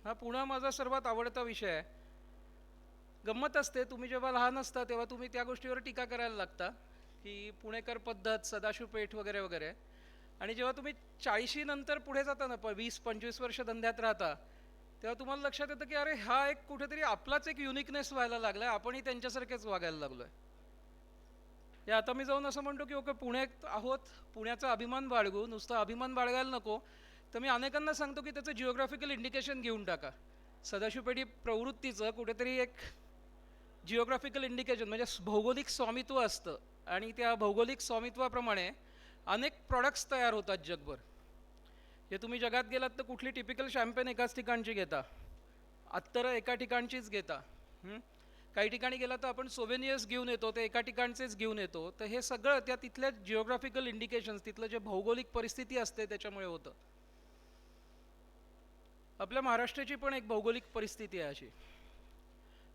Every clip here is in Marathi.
हा पुणे माझा सर्वात आवडता विषय आहे. गंमत असते, तुम्ही जेव्हा लहान असता तेव्हा तुम्ही त्या गोष्टीवर टीका करायला लागता की पुणेकर पद्धत, सदाशिव पेठ वगैरे वगैरे. आणि जेव्हा तुम्ही 40 नंतर पुढे जाता ना, 20-25 वर्ष धंद्यात राहता, तेव्हा तुम्हाला लक्षात येतं की अरे हा एक कुठेतरी आपलाच एक युनिकनेस व्हायला लागलाय, आपणही त्यांच्यासारखेच वागायला लागलोय. हे आता मी जाऊन असं म्हणतो की ओके पुण्यात आहोत, पुण्याचा अभिमान बाळगू, नुसता अभिमान बाळगायला नको, तर मी अनेकांना सांगतो की त्याचं जिओग्राफिकल इंडिकेशन घेऊन टाका. सदाशिव पेढी प्रवृत्तीचं कुठेतरी एक जिओग्राफिकल इंडिकेशन म्हणजे भौगोलिक स्वामित्व असतं, आणि त्या भौगोलिक स्वामित्वाप्रमाणे अनेक प्रॉडक्ट्स तयार होतात जगभर. जे तुम्ही जगात गेलात तर कुठली टिपिकल शॅम्पेन एकाच ठिकाणची घेता, अत्तरं एका ठिकाणचीच घेता. काही ठिकाणी गेला तर आपण सोव्हेनियर्स घेऊन येतो, ते एका ठिकाणचेच घेऊन येतो. तर हे सगळं त्या तिथल्या जिओग्राफिकल इंडिकेशन्स, तिथलं जे भौगोलिक परिस्थिती असते त्याच्यामुळे होतं. आपल्या महाराष्ट्राची पण एक भौगोलिक परिस्थिती आहे अशी,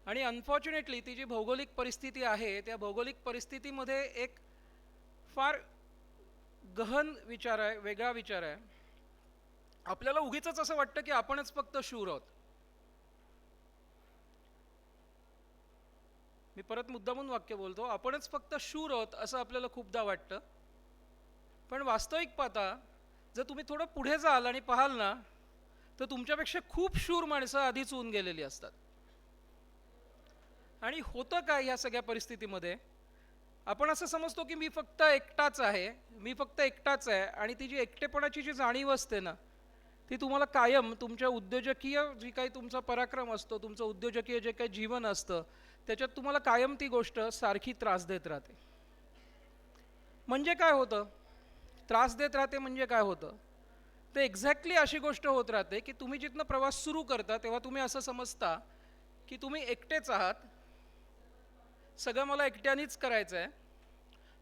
आणि अनफॉर्च्युनेटली ती जी भौगोलिक परिस्थिती आहे त्या भौगोलिक परिस्थितीमध्ये एक फार गहन विचार आहे, वेगळा विचार आहे. आपल्याला उगीच असं वाटतं की आपणच फक्त शूर आहोत. मी परत मुद्दामून वाक्य बोलतो, आपणच फक्त शूर आहोत असं आपल्याला खूपदा वाटतं. पण वास्तविक पाहता जर तुम्ही थोडं पुढे जाल आणि पाहाल ना, तर तुमच्यापेक्षा खूप शूर माणसं आधीच होऊन गेलेली असतात. आणि होतं काय ह्या सगळ्या परिस्थितीमध्ये, आपण असं समजतो की मी फक्त एकटाच आहे, मी फक्त एकटाच आहे. आणि ती जी एकटेपणाची जी जाणीव असते ना, ती तुम्हाला कायम तुमच्या उद्योजकीय जी काही तुमचा पराक्रम असतो, तुमचं उद्योजकीय जे काही जीवन असतं त्याच्यात तुम्हाला कायम ती गोष्ट सारखी त्रास देत राहते. म्हणजे काय होतं, त्रास देत राहते म्हणजे काय होतं, ते एक्झॅक्टली अशी गोष्ट होत राहते की तुम्ही जिथनं प्रवास सुरू करता तेव्हा तुम्ही असं समजता की तुम्ही एकटेच आहात, सगळं मला एकट्यानेच करायचं आहे.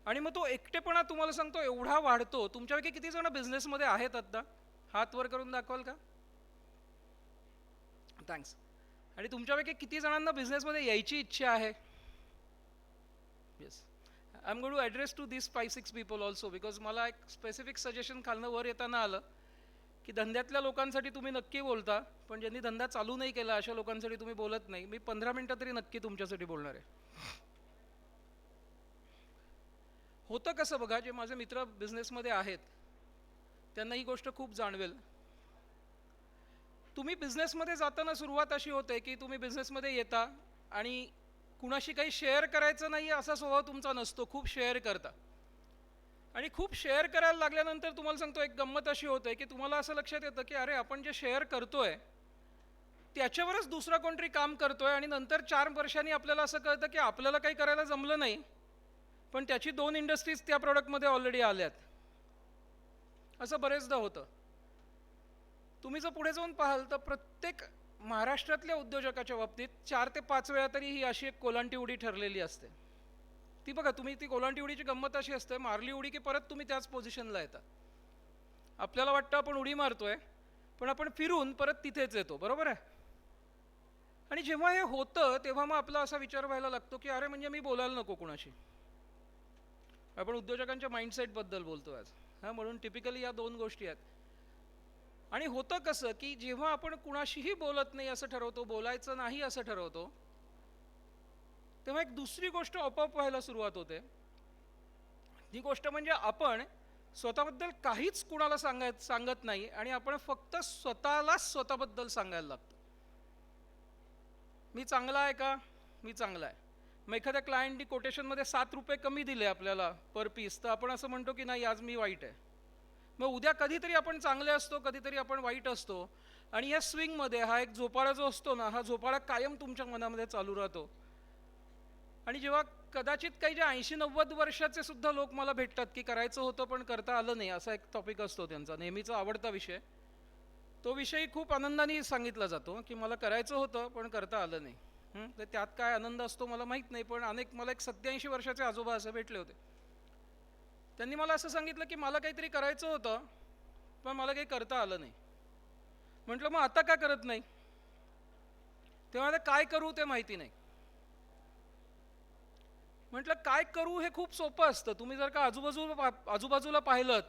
आणि मग तो एकटेपणा तुम्हाला सांगतो एवढा वाढतो. तुमच्यापैकी किती जण बिझनेसमध्ये आहेत आत्ता? हात वर करून दाखवाल का? थँक्स. आणि तुमच्यापैकी किती जणांना बिझनेसमध्ये यायची इच्छा आहे? Yes. I am going to address to this 5-6 people also, because मला एक स्पेसिफिक सजेशन खालनं वर येताना आलं की धंद्यातल्या लोकांसाठी तुम्ही नक्की बोलता, पण ज्यांनी धंदा चालू नाही केला अशा लोकांसाठी तुम्ही बोलत नाही. मी 15 मिनटं तरी नक्की तुमच्यासाठी बोलणार आहे. होतं कसं बघा, जे माझे मित्र बिझनेसमध्ये आहेत त्यांना ही गोष्ट खूप जाणवेल. तुम्ही बिझनेसमध्ये जाताना सुरुवात अशी होते की तुम्ही बिझनेसमध्ये येता आणि कुणाशी काही शेअर करायचं नाही असा स्वभाव तुमचा नसतो, खूप शेअर करता. आणि खूप शेअर करायला लागल्यानंतर तुम्हाला सांगतो एक गंमत अशी होते की तुम्हाला असं लक्षात येतं की अरे आपण जे शेअर करतोय त्याच्यावरच दुसरा कोणतरी काम करतोय, आणि नंतर 4 वर्षांनी आपल्याला असं कळतं की आपल्याला काही करायला जमलं नाही, पण त्याची 2 इंडस्ट्रीज त्या प्रॉडक्टमध्ये ऑलरेडी आल्यात. असं बरेचदा होतं. तुम्ही जर पुढे जाऊन पाहाल तर प्रत्येक महाराष्ट्रातल्या उद्योजकाच्या बाबतीत 4 ते 5 वेळा तरी ही अशी एक कोलांटी उडी ठरलेली असते. ती बघा तुम्ही, ती कोलांटी उडीची गंमत अशी असते, मारली उडी की परत तुम्ही त्याच पोझिशनला येता. आपल्याला वाटतं आपण उडी मारतोय, पण आपण फिरून परत तिथेच येतो, बरोबर आहे. आणि जेव्हा हे होतं तेव्हा मग आपला असा विचार व्हायला लागतो की अरे म्हणजे मी बोलायला नको कुणाशी. आपण उद्योजकांच्या माइंडसेटबद्दल बोलतो आज. म्हणून टिपिकली या 2 गोष्टी आहेत. आणि होतं कसं की जेव्हा आपण कुणाशीही बोलत नाही असं ठरवतो, बोलायचं नाही असं ठरवतो, तेव्हा एक दुसरी गोष्ट आपोआप व्हायला सुरुवात होते. ती गोष्ट म्हणजे आपण स्वतःबद्दल काहीच कुणाला सांगत नाही, आणि आपण फक्त स्वतःलाच स्वतःबद्दल सांगायला लागतो. मी चांगला आहे का? मी चांगला आहे. मग एखाद्या क्लायंटनी कोटेशनमध्ये ₹7 कमी दिले आपल्याला पर पीस, तर आपण असं म्हणतो की नाही आज मी वाईट आहे. मग उद्या कधीतरी आपण चांगले असतो, कधीतरी आपण वाईट असतो. आणि या स्विंगमध्ये हा एक झोपाळा जो असतो ना, हा झोपाळा कायम तुमच्या मनामध्ये चालू राहतो. आणि जेव्हा कदाचित काही जे 80-90 वर्षाचे सुद्धा लोक मला भेटतात की करायचं होतं पण करता आलं नाही, असा एक टॉपिक असतो त्यांचा नेहमीचा आवडता विषय, तो विषयी खूप आनंदाने सांगितला जातो की मला करायचं होतं पण करता आलं नाही. तर त्यात काय आनंद असतो मला माहीत नाही, पण मला एक 87 वर्षाचे आजोबा असे भेटले होते. त्यांनी मला असं सांगितलं की मला काहीतरी करायचं होतं पण मला काही करता आलं नाही. म्हटलं मग आता का करत नाही? तेव्हा काय करू ते माहिती नाही. म्हटलं काय करू हे खूप सोपं असतं. तुम्ही जर का आजूबाजूला पाहिलं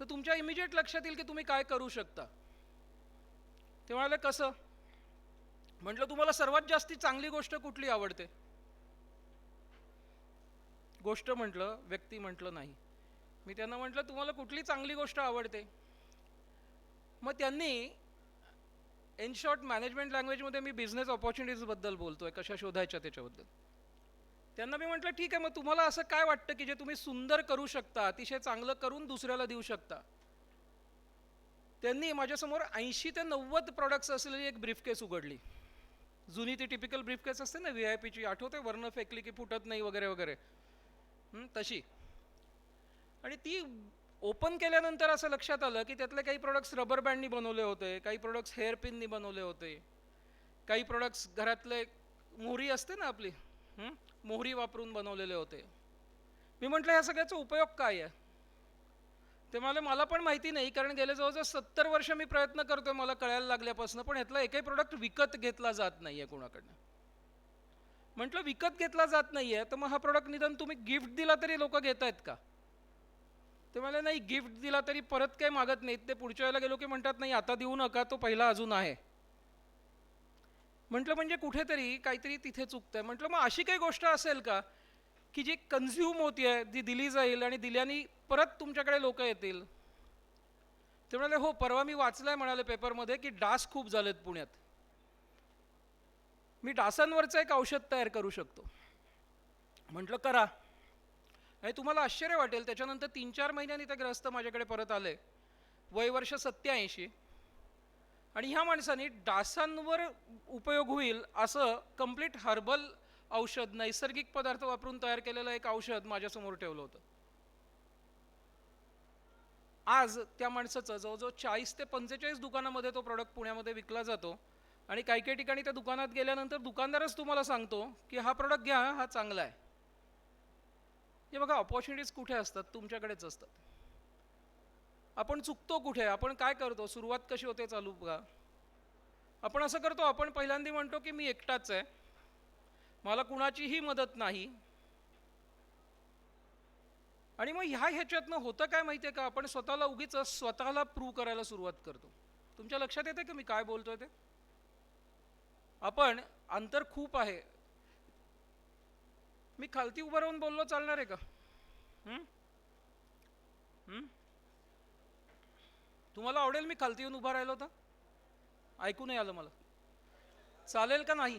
तर तुमच्या इमिजिएट लक्षात येईल की तुम्ही काय करू शकता. ते म्हणाले कसं. म्हटलं तुम्हाला सर्वात जास्ती चांगली गोष्ट कुठली आवडते. गोष्ट म्हटलं, व्यक्ती म्हटलं नाही. मी त्यांना म्हटलं तुम्हाला कुठली चांगली गोष्ट आवडते. मग त्यांनी इन शॉर्ट मॅनेजमेंट लँग्वेजमध्ये मी बिझनेस ऑपॉर्च्युनिटीजबद्दल बोलतोय, कशा शोधायच्या त्याच्याबद्दल. त्यांना मी म्हटलं ठीक आहे, मग तुम्हाला असं काय वाटतं की जे तुम्ही सुंदर करू शकता, अतिशय चांगलं करून दुसऱ्याला देऊ शकता. त्यांनी माझ्यासमोर 80 ते 90 प्रॉडक्ट्स असलेली एक ब्रीफकेस उघडली. जुनी ती टिपिकल ब्रीफकेस असते ना VIP ची, आठवते, वर्ण फेकली की फुटत नाही वगैरे वगैरे, तशी. आणि ती ओपन केल्यानंतर असं लक्षात आलं की त्यातले काही प्रोडक्ट्स रबर बँडनी बनवले होते, काही प्रोडक्ट्स हेअर पिननी बनवले होते, काही प्रोडक्ट्स घरातले मोहरी असते ना आपली, मोहरी वापरून बनवलेले होते. मी म्हटलं ह्या सगळ्याचा उपयोग काय आहे. ते मला पण माहिती नाही, कारण गेले जवळजवळ 70 वर्ष मी प्रयत्न करतोय मला कळायला लागल्यापासून, पण ह्यातला एकही प्रोडक्ट विकत घेतला जात नाहीये कोणाकडनं. म्हटलं विकत घेतला जात नाहीये तर मग हा प्रोडक्ट निदान तुम्ही गिफ्ट दिला तरी लोक घेत आहेत का. ते मला नाही, गिफ्ट दिला तरी परत काही मागत नाहीत. ते पुढच्या वेळेला गेलो की म्हणतात नाही आता देऊ नका, तो पहिला अजून आहे. म्हटलं म्हणजे कुठेतरी काहीतरी तिथे चुकतंय. म्हटलं मग अशी काही गोष्ट असेल का की जी कन्झ्युम होतीये, जी दिली जाईल आणि दिल्याने परत तुमच्याकडे लोक येतील. ते म्हणाले हो, परवा मी वाचलंय म्हणाले पेपरमध्ये की डास खूप झालेत पुण्यात, मी डासांवरचं एक औषध तयार करू शकतो. म्हटलं करा. आणि तुम्हाला आश्चर्य वाटेल, त्याच्यानंतर 3-4 महिन्यांनी ते ग्रस्त माझ्याकडे परत आले, वय वर्ष 87. आणि ह्या माणसाने डासांवर उपयोग होईल असं कंप्लीट हर्बल औषध, नैसर्गिक पदार्थ वापरून तयार केलेलं एक औषध माझ्यासमोर ठेवलं होतं. आज त्या माणसाचं जवळजवळ 40 ते 45 दुकानामध्ये तो प्रॉडक्ट पुण्यामध्ये विकला जातो. आणि काही काही ठिकाणी त्या दुकानात गेल्यानंतर दुकानदारच तुम्हाला सांगतो की हा प्रॉडक्ट घ्या, हा चांगला आहे. हे बघा, ऑपॉर्च्युनिटीज कुठे असतात, तुमच्याकडेच असतात. आपण चुकतो कुठे, आपण काय करतो, सुरुवात कशी होते चालू बघा. आपण असं करतो, आपण पहिल्यांदा म्हणतो की मी एकटाच आहे, मला कुणाचीही मदत नाही. आणि मग ह्याच्यातनं होतं काय माहिती आहे का, आपण स्वतःला उगीच स्वतःला प्रूव्ह करायला सुरुवात करतो. तुमच्या लक्षात येते का मी काय बोलतोय ते. आपण अंतर खूप आहे. मी खालती उभं राहून बोललो चालणार आहे का. तुम्हाला आवडेल मी खालती येऊन उभा राहिलो तर, ऐकू नाही आलं मला, चालेल का नाही.